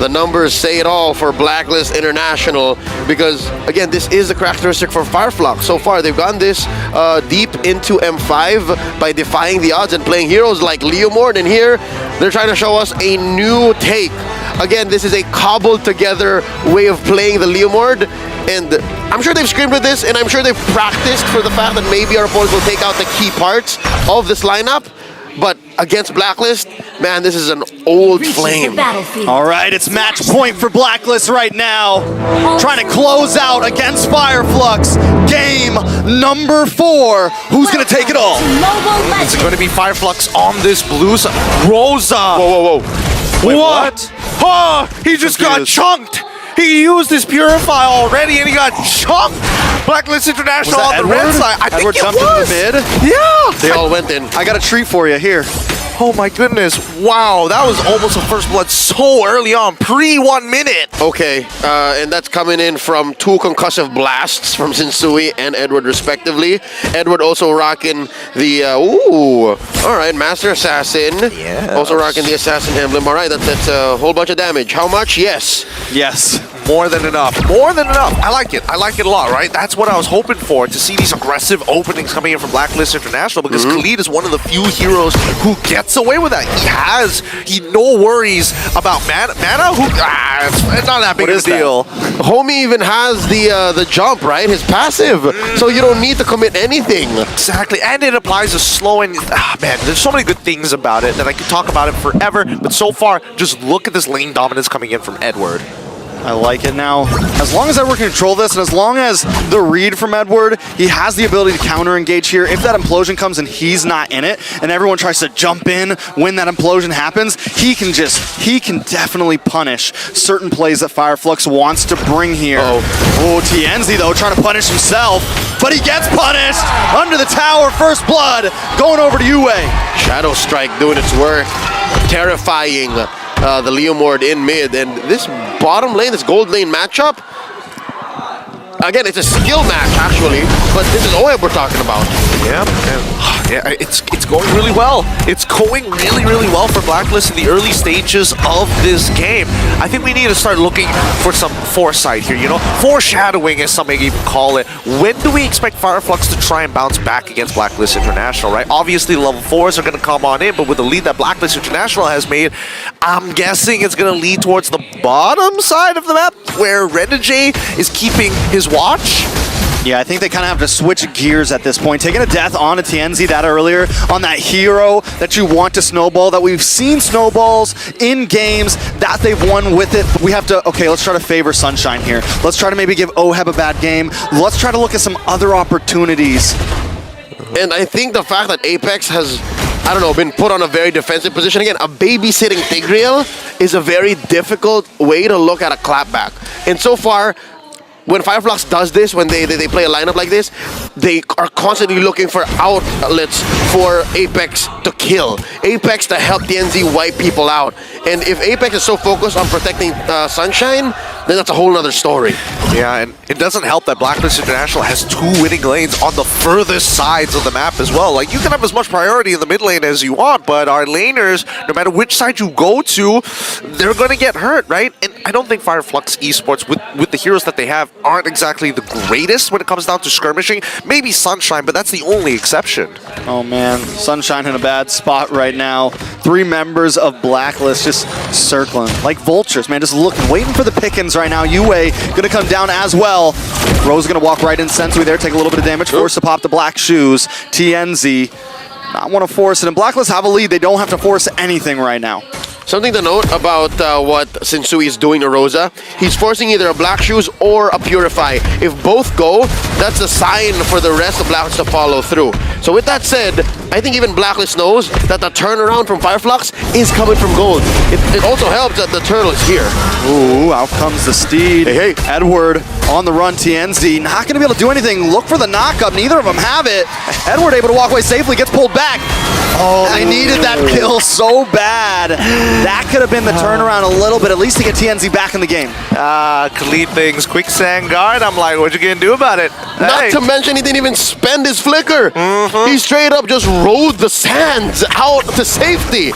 The numbers say it all for Blacklist International because, again, this is a characteristic for Fireflux. So far, they've gone this deep into M5 by defying the odds and playing heroes like Leomord, and here they're trying to show us a new take. Again, this is a cobbled together way of playing the Leomord, and I'm sure they've screamed with this, and I'm sure they've practiced for the fact that maybe our opponents will take out the key parts of this lineup. But against Blacklist, man, this is an old flame. All right, it's match point for Blacklist right now. Trying to close out against Fireflux. Game number 4. Who's going to take it all? Is it going to be Fireflux on this blue side? Rosa! Whoa, whoa, whoa. Wait, what? Oh, he just got chunked. He used his Purify already and he got chunked. Blacklist International on the red side. I think it was. Mid? Yeah. They all went in. I got a treat for you here. Oh my goodness. Wow, that was almost a first blood so early on, pre-1 minute. Okay, and that's coming in from 2 concussive blasts from Sensui and Edward respectively. Edward also rocking the, all right, Master Assassin. Yeah. Also rocking the Assassin emblem. All right, that's a whole bunch of damage. How much? Yes. Yes. More than enough. More than enough. I like it. I like it a lot, right? That's what I was hoping for, to see these aggressive openings coming in from Blacklist International, because Khalid is one of the few heroes who gets away with that. He no worries about mana. It's not that big of a deal. Homie even has the jump, right? His passive. So you don't need to commit anything. Exactly. And it applies a slow and man, there's so many good things about it that I could talk about it forever, but so far, just look at this lane dominance coming in from Edward. I like it now. As long as Edward can control this, and as long as the read from Edward, he has the ability to counter-engage here. If that implosion comes and he's not in it, and everyone tries to jump in when that implosion happens, he can definitely punish certain plays that Fireflux wants to bring here. Oh, TNZ, though, trying to punish himself, but he gets punished under the tower. First blood going over to Yue. Shadow Strike doing its work. Terrifying. The Leomord in mid, and this bottom lane, this gold lane matchup, again, it's a skill match actually, but this is OEB we're talking about. Yeah, it's going really well. It's going really well for Blacklist in the early stages of this game. I think we need to start looking for some foresight here, you know? Foreshadowing, as some may even call it. When do we expect Fireflux to try and bounce back against Blacklist International, right? Obviously, level 4s are going to come on in, but with the lead that Blacklist International has made, I'm guessing it's going to lead towards the bottom side of the map, where Renegade is keeping his watch. Yeah, I think they kind of have to switch gears at this point. Taking a death on a TNZ that earlier on that hero that you want to snowball, that we've seen snowballs in games that they've won with it. We have to, okay, let's try to favor Sunshine here. Let's try to maybe give OHEB a bad game. Let's try to look at some other opportunities. And I think the fact that Apex has, I don't know, been put on a very defensive position. Again, a babysitting Tigreal is a very difficult way to look at a clapback. And so far, when Fireflux does this, when they play a lineup like this, they are constantly looking for outlets for Apex to kill. Apex to help TNZ wipe people out. And if Apex is so focused on protecting Sunshine, then that's a whole other story. Yeah, and it doesn't help that Blacklist International has 2 winning lanes on the furthest sides of the map as well. Like, you can have as much priority in the mid lane as you want, but our laners, no matter which side you go to, they're going to get hurt, right? And I don't think Fireflux Esports, with the heroes that they have, aren't exactly the greatest when it comes down to skirmishing. Maybe Sunshine, but that's the only exception. Oh man, Sunshine in a bad spot right now. 3 members of Blacklist just circling like vultures, man, just looking, waiting for the pickings right now. Yue gonna come down as well. Rose gonna walk right in Sensui there, take a little bit of damage, forced to pop the black shoes. TNZ not want to force it, and Blacklist have a lead. They don't have to force anything right now. Something to note about what Sensui is doing to Rosa, he's forcing either a Black Shoes or a Purify. If both go, that's a sign for the rest of Blacklist to follow through. So with that said, I think even Blacklist knows that the turnaround from Fireflux is coming from gold. It also helps that the turtle is here. Ooh, out comes the steed. Hey. Edward on the run, TNZ. Not going to be able to do anything. Look for the knock-up. Neither of them have it. Edward able to walk away safely, gets pulled back. Oh, they needed that kill so bad. That could have been the turnaround a little bit, at least to get TNZ back in the game. Khalid things, quicksand guard. I'm like, what you gonna do about it? Not to mention he didn't even spend his flicker. He straight up just rode the sands out to safety.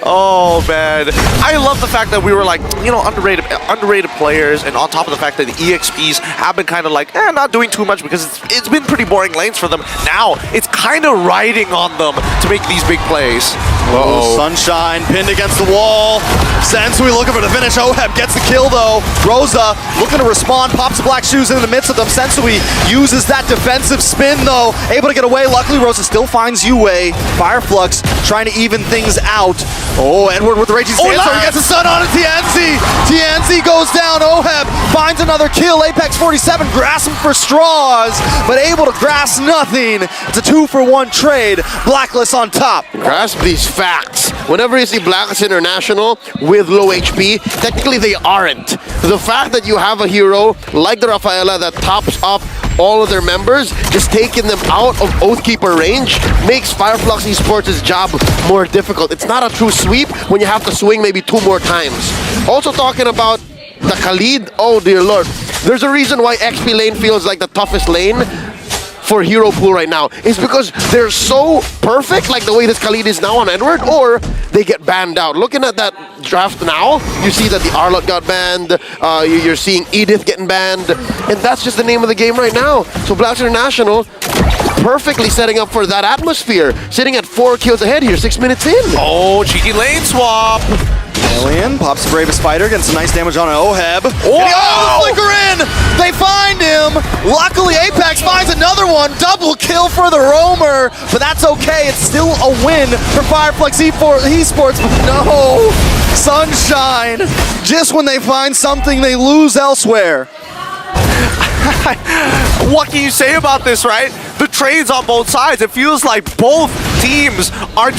Oh man, I love the fact that we were like, you know, underrated players, and on top of the fact that the EXPs have been kind of like, not doing too much because it's been pretty boring lanes for them. Now it's kind of riding on them to make these big plays. Uh-oh. Sunshine pinned against the wall. Sensui looking for the finish. Oheb gets the kill though. Rosa looking to respond, pops the black shoes into the midst of them. Sensui uses that defensive spin though, able to get away. Luckily Rosa still finds Yue. Fireflux trying to even things out. Oh, Edward with the raging sandstorm, he gets the sun on it. TNZ goes down. Oheb finds another kill. Apex 47 grasping for straws, but able to grasp nothing. It's a 2-for-1 trade. Blacklist on top. Grasp these facts. Whenever you see Blacklist International with low HP, technically they aren't. The fact that you have a hero like the Rafaela that tops up all of their members, just taking them out of Oathkeeper range makes Fireflux Esports' job more difficult. It's not a true sweep when you have to swing maybe 2 more times. Also talking about the Khalid, oh dear lord. There's a reason why XP lane feels like the toughest lane for hero pool right now. It's because they're so perfect, like the way this Khalid is now on Edward, or they get banned out. Looking at that draft now, you see that the Arlott got banned, you're seeing Edith getting banned, and that's just the name of the game right now. So Blacklist International perfectly setting up for that atmosphere, sitting at 4 kills ahead here, 6 minutes in. Oh, cheeky lane swap. Alien pops the Bravest Fighter, getting some nice damage on Oheb. Whoa! Oh, the flicker in! They find him! Luckily, Apex finds another one. Double kill for the Roamer, but that's okay. It's still a win for Fireflux Esports. No! Sunshine! Just when they find something, they lose elsewhere. What can you say about this, right? The trades on both sides. It feels like both teams are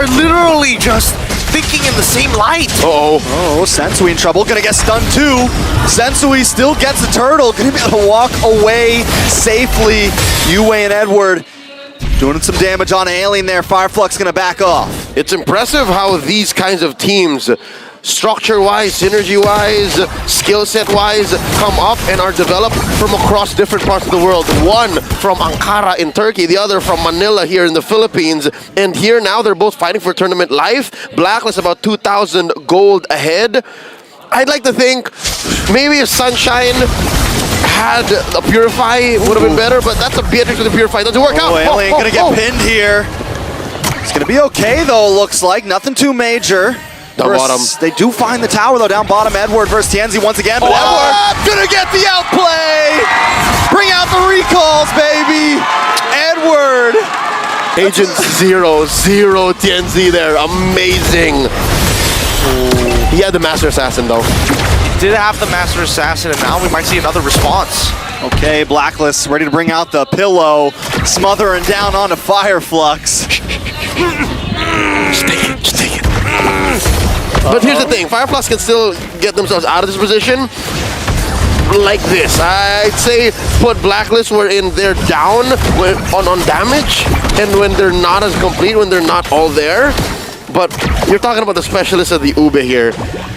literally just thinking in the same light. Oh, Sensui in trouble. Gonna get stunned too. Sensui still gets the turtle. Gonna be able to walk away safely. Yue and Edward doing some damage on Alien there. Fireflux gonna back off. It's impressive how these kinds of teams, structure-wise, synergy-wise, skill set-wise, come up and are developed from across different parts of the world. One from Ankara in Turkey, the other from Manila here in the Philippines. And here now they're both fighting for tournament life. Blacklist about 2,000 gold ahead. I'd like to think maybe if Sunshine had a Purify would have been better, but that's a Beatrix with a Purify. Doesn't work out. Alien gonna get pinned here. It's gonna be okay though, looks like. Nothing too major. Down bottom. They do find the tower though, down bottom. Edward versus Tianzi once again, but Edward gonna get the outplay! Bring out the recalls, baby! Edward! Agent 0, TNZ there, amazing. He had the Master Assassin though. Did have the Master Assassin, and now we might see another response. Okay, Blacklist ready to bring out the pillow, smothering down onto Fireflux. Just take it. But here's the thing, Fireflux can still get themselves out of this position like this. I'd say put Blacklist where they're down on damage, and when they're not as complete, when they're not all there. But you're talking about the specialists of the Ube here.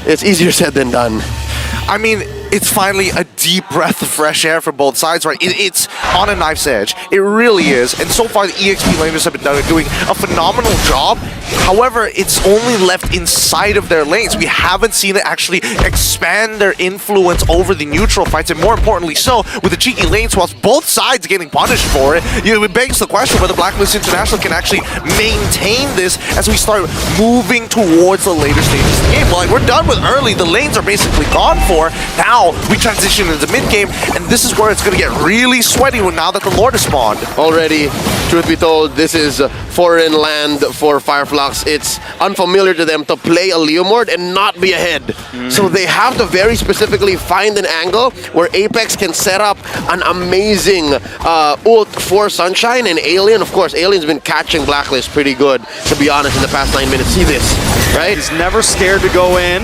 It's easier said than done. I mean, it's finally a deep breath of fresh air for both sides, right? It's on a knife's edge. It really is. And so far, the EXP laners have been doing a phenomenal job. However, it's only left inside of their lanes. We haven't seen it actually expand their influence over the neutral fights, and more importantly so, with the cheeky lane swaps, both sides getting punished for it. It begs the question whether Blacklist International can actually maintain this as we start moving towards the later stages of the game. Well, like, we're done with early. The lanes are basically gone for. Now we transition into mid-game, and this is where it's going to get really sweaty now that the Lord has spawned. Already, truth be told, this is foreign land for Fireflux. It's unfamiliar to them to play a Leomord and not be ahead. So they have to very specifically find an angle where Apex can set up an amazing ult for Sunshine and Alien. Of course, Alien's been catching Blacklist pretty good, to be honest, in the past 9 minutes. See this, right? He's never scared to go in.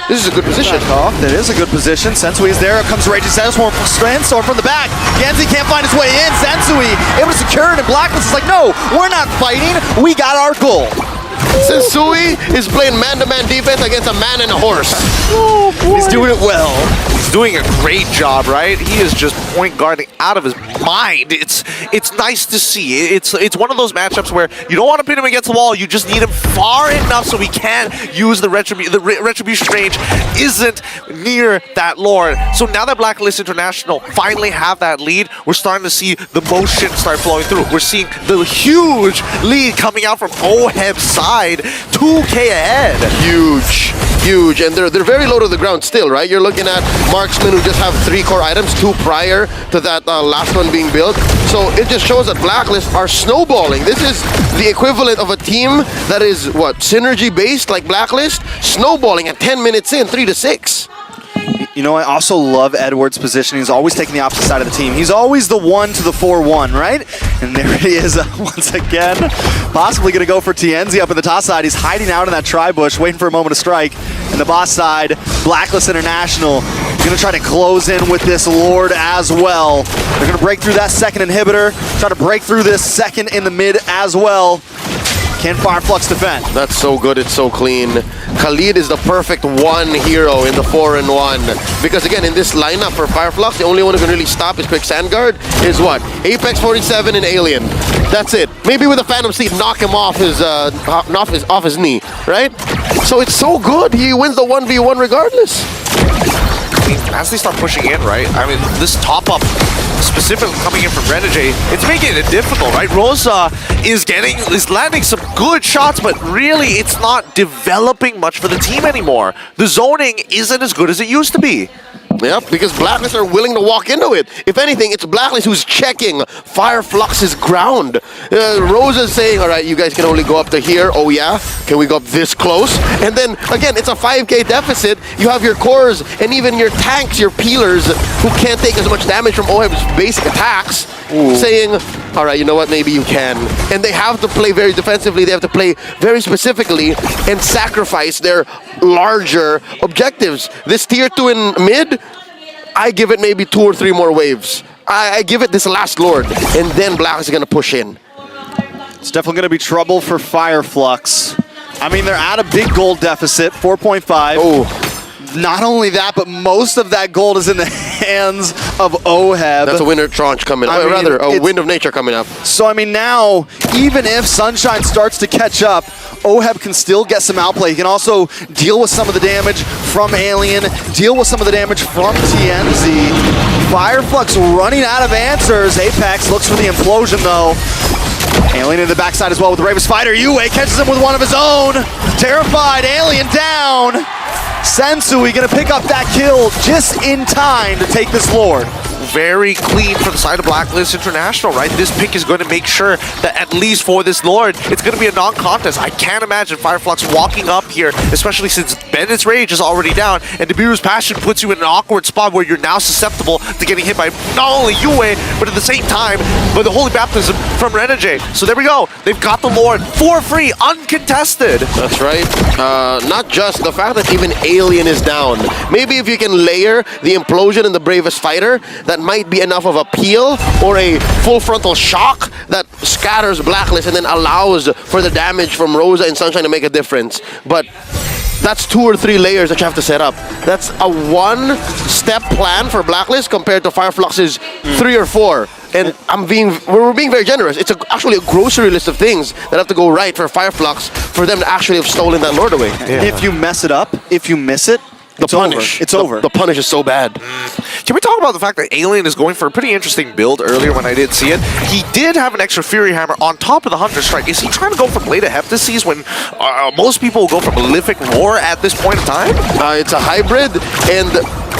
This is a good position. That is a good position. Sensui is there. Comes Raging Sandstorm from the back. Genzi can't find his way in. Sensui able to secure it, and Blacklist is like, no, we're not fighting. We got our goal. Sensui is playing man-to-man defense against a man and a horse. Oh, boy. He's doing it well. He's doing a great job, right? He is just point guarding out of his mind. It's nice to see. It's one of those matchups where you don't want to pin him against the wall. You just need him far enough so he can use the retribution range isn't near that Lord. So now that Blacklist International finally have that lead, we're starting to see the motion start flowing through. We're seeing the huge lead coming out from OHEB's side, 2K ahead. Huge, and they're very low to the ground still, right? You're looking at marksmen who just have 3 core items, 2 prior to that last one being built. So it just shows that Blacklist are snowballing. This is the equivalent of a team that is, what, synergy-based like Blacklist, snowballing at 10 minutes in, 3-6. You know, I also love Edward's position. He's always taking the opposite side of the team. He's always the 1 to the 4-1, right? And there he is once again, possibly going to go for TNZ up in the top side. He's hiding out in that tri-bush, waiting for a moment to strike. And the boss side, Blacklist International, going to try to close in with this Lord as well. They're going to break through that second inhibitor, try to break through this second in the mid as well. Can Fireflux defend? That's so good, it's so clean. Khalid is the perfect one hero in the 4-1. Because again, in this lineup for Fireflux, the only one who can really stop his quick Sandguard is what? Apex 47 and Alien. That's it. Maybe with a Phantom Steed, knock him off his knee, right? So it's so good. He wins the 1v1 regardless. I mean, as they start pushing in, right? I mean, this top-up specifically coming in from Renegade, it's making it difficult, right? Rosa is landing some good shots, but really it's not developing much for the team anymore. The zoning isn't as good as it used to be. Yep, because Blacklist are willing to walk into it. If anything, it's Blacklist who's checking Fireflux's ground. Rosa's saying, all right, you guys can only go up to here. Oh yeah? Can we go up this close? And then, again, it's a 5k deficit. You have your cores and even your tanks, your peelers, who can't take as much damage from OHEB's basic attacks, saying, all right, you know what, maybe you can. And they have to play very defensively. They have to play very specifically and sacrifice their larger objectives. This tier 2 in mid, I give it maybe 2 or 3 more waves. I give it this last Lord, and then Black is going to push in. It's definitely going to be trouble for Fireflux. I mean, they're at a big gold deficit, 4.5. Oh. Not only that, but most of that gold is in the hands of OHEB. That's a winter tranche coming up. Rather, a wind of nature coming up. So, I mean, now, even if Sunshine starts to catch up, OHEB can still get some outplay. He can also deal with some of the damage from Alien, deal with some of the damage from TNZ. Fireflux running out of answers. Apex looks for the implosion, though. Alien in the backside as well with the Ravus Fighter. Yue catches him with one of his own. Terrified, Alien down. Sensui gonna pick up that kill just in time to take this Lord. Very clean from the side of Blacklist International, right? This pick is going to make sure that at least for this Lord, it's going to be a non-contest. I can't imagine Fireflux walking up here, especially since Bennett's Rage is already down, and Nibiru's Passion puts you in an awkward spot where you're now susceptible to getting hit by not only Yue, but at the same time, by the Holy Baptism from Renegade. So there we go. They've got the Lord for free, uncontested. That's right. Not just the fact that even Alien is down. Maybe if you can layer the implosion and the Bravest Fighter, that might be enough of a peel or a full frontal shock that scatters Blacklist and then allows for the damage from Rosa and Sunshine to make a difference. But that's 2 or 3 layers that you have to set up. That's a 1-step plan for Blacklist compared to Fireflux's 3 or 4. And we're being very generous. It's actually a grocery list of things that have to go right for Fireflux for them to actually have stolen that Lord away. Yeah. If you mess it up, if you miss it, it's punish. Over. It's over. The punish is so bad. Can we talk about the fact that Alien is going for a pretty interesting build earlier when I did see it? He did have an extra Fury Hammer on top of the Hunter Strike. Is he trying to go for Blade of Heptases when most people will go for Malefic Roar at this point in time? It's a hybrid, and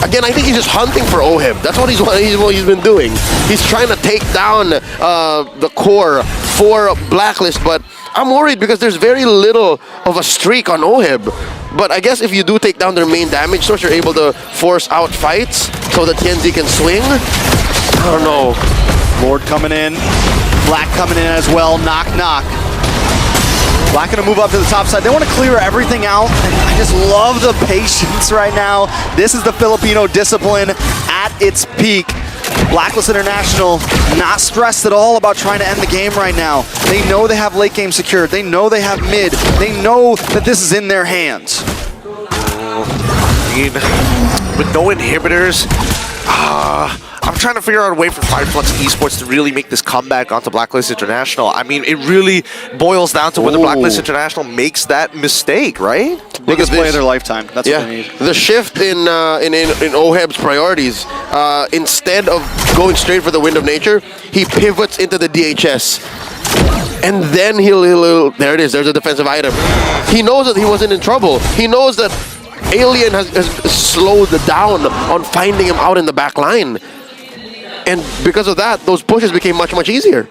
again, I think he's just hunting for OHEB. That's what he's been doing. He's trying to take down the core for Blacklist, but I'm worried because there's very little of a streak on OHEB. But I guess if you do take down their main damage source, you're able to force out fights so that TNZ can swing. I don't know. Lord coming in. Black coming in as well. Knock, knock. Black gonna move up to the top side. They want to clear everything out. And I just love the patience right now. This is the Filipino discipline at its peak. Blacklist International not stressed at all about trying to end the game right now. They know they have late game secured. They know they have mid. They know that this is in their hands. I mean, with no inhibitors. I'm trying to figure out a way for Fireflux Esports to really make this comeback onto Blacklist International. I mean, it really boils down to whether Blacklist International makes that mistake, right? Biggest play of their lifetime. That's what they need. The shift in Oheb's priorities, instead of going straight for the Wind of Nature, he pivots into the DHS. And then he'll there it is, there's a defensive item. He knows that he wasn't in trouble. He knows that Alien has slowed down on finding him out in the back line. And because of that, those pushes became much, much easier.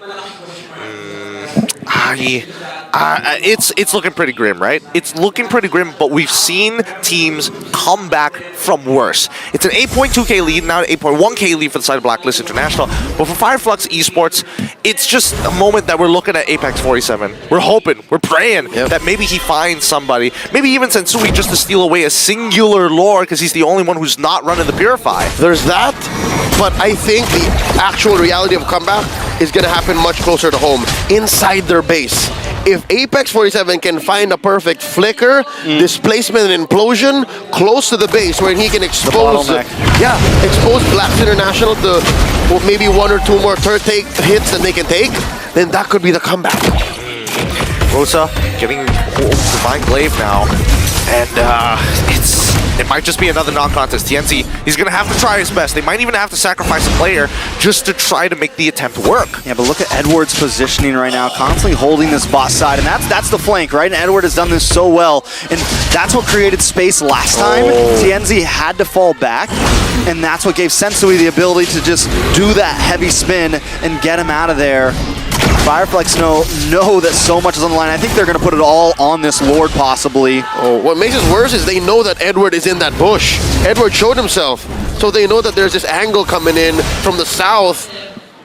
It's looking pretty grim, right? It's looking pretty grim, but we've seen teams come back from worse. It's an 8.2k lead, now an 8.1k lead for the side of Blacklist International. But for Fireflux Esports, it's just a moment that we're looking at Apex 47. We're hoping, we're praying that maybe he finds somebody. Maybe even Sensui just to steal away a singular lore because he's the only one who's not running the Purify. There's that, but I think the actual reality of comeback is going to happen much closer to home, inside their base. If Apex 47 can find a perfect flicker, displacement and implosion close to the base where he can expose expose Blacklist International to maybe one or two more third take hits that they can take, then that could be the comeback. Rosa getting Divine Glaive now, and it might just be another non-contest. TNC, he's going to have to try his best. They might even have to sacrifice a player just to try to make the attempt work. Yeah, but look at Edward's positioning right now, constantly holding this boss side, and that's the flank, right? And Edward has done this so well, and that's what created space last time. TNZ had to fall back, and that's what gave Sensui the ability to just do that heavy spin and get him out of there. Fireflux know that so much is on the line. I think they're going to put it all on this Lord, possibly. Oh, what makes it worse is they know that Edward is in that bush. Edward showed himself, so they know that there's this angle coming in from the south.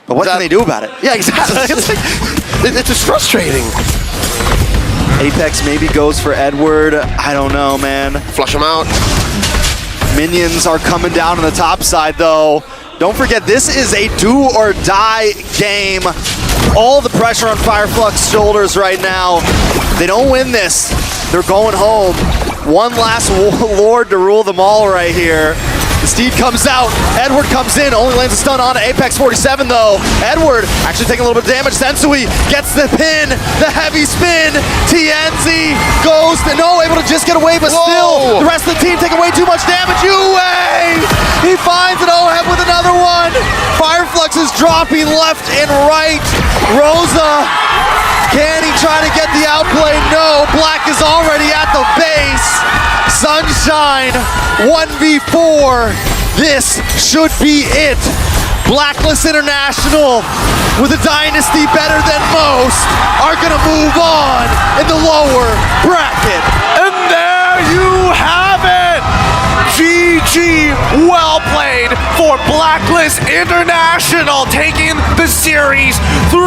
But what can they do about it? Yeah, exactly. It's just frustrating. Apex maybe goes for Edward. I don't know, man. Flush him out. Minions are coming down on the top side, though. Don't forget, this is a do-or-die game. All the pressure on Fireflux shoulders right now. If they don't win this, they're going home. One last Lord to rule them all right here. The Steed comes out, Edward comes in, only lands a stun on Apex 47 though. Edward actually taking a little bit of damage. Sensui gets the pin, the heavy spin. TNZ goes, able to just get away, but still, the rest of the team taking way too much damage. UA! He finds an Oheb with another one. Fireflux is dropping left and right. Rosa, can he try to get the outplay? No, Black is already at the base. Sunshine, 1v4. This should be it. Blacklist International, with a dynasty better than most, are gonna move on in the lower bracket. And there you have it! GG, well played for Blacklist International, taking the series through.